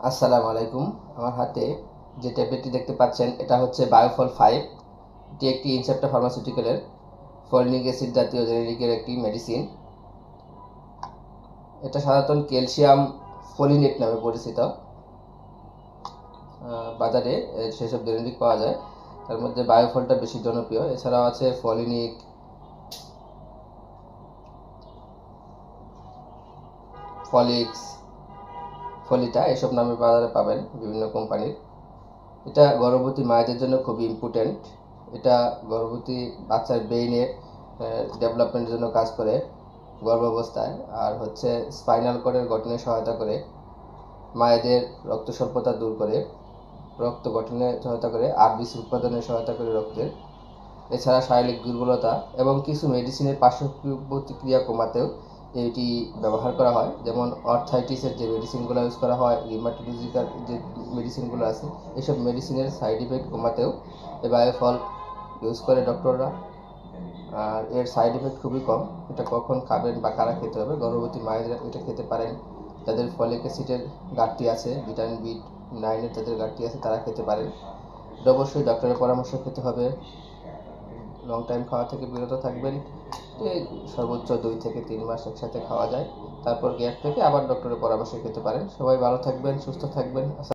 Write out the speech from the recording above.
আসসালামু আলাইকুম। আমার হাতে যে ট্যাবলেটটি দেখতে পাচ্ছেন এটা হচ্ছে বায়োফল 5। এটি একটি ইনসেপ্টা ফার্মাসিউটিক্যালের ফলিক অ্যাসিড জাতীয় জেনেরিকের একটি মেডিসিন। এটা সাধারণত ক্যালসিয়াম ফলিনেট নামে পরিচিত। বাজারে সেসব জেনেরিক পাওয়া যায়, তার মধ্যে বায়োফলটা বেশি জনপ্রিয়। এছাড়াও আছে ফলিনিক, ফলিক্স, ফলিটা, এসব নামে বাজারে পাবেন বিভিন্ন কোম্পানির। এটা গর্ভবতী মায়েদের জন্য খুবই ইম্পর্ট্যান্ট। এটা গর্ভবতী বাচ্চার ব্রেইনের ডেভেলপমেন্টের জন্য কাজ করে গর্ভাবস্থায়, আর হচ্ছে স্পাইনাল কর্ডের গঠনে সহায়তা করে, মায়েদের রক্ত স্বল্পতা দূর করে, রক্ত গঠনে সহায়তা করে, আরবিসি উৎপাদনে সহায়তা করে রক্তের। এছাড়া শারীরিক দুর্বলতা এবং কিছু মেডিসিনের পার্শ্ব প্রতিক্রিয়া কমাতেও এটি ব্যবহার করা হয়। যেমন অর্থাইটিসের যে মেডিসিনগুলো ইউজ করা হয়, রিউমাটোলজিক্যাল যে মেডিসিনগুলো আছে, এসব মেডিসিনের সাইড ইফেক্ট কমাতেও এই বায়োফল ইউজ করে ডক্টররা। আর এর সাইড ইফেক্ট খুবই কম। এটা কখন খাবেন বা কারা খেতে হবে, গর্ভবতী মায়েরা এটা খেতে পারেন। যাদের ফলিক অ্যাসিডের ঘাটতি আছে, ভিটামিন বি9 যাদের ঘাটতি আছে, তারা খেতে পারেন। এটা অবশ্যই ডক্টরের পরামর্শ খেতে হবে। লং টাইম খাওয়া থেকে বিরত থাকবেন। এই সর্বোচ্চ 2 থেকে 3 মাস একসাথে খাওয়া যায়, তারপর গ্যাপ থেকে আবার ডক্টরের পরামর্শ খেতে পারেন। সবাই ভালো থাকবেন, সুস্থ থাকবেন।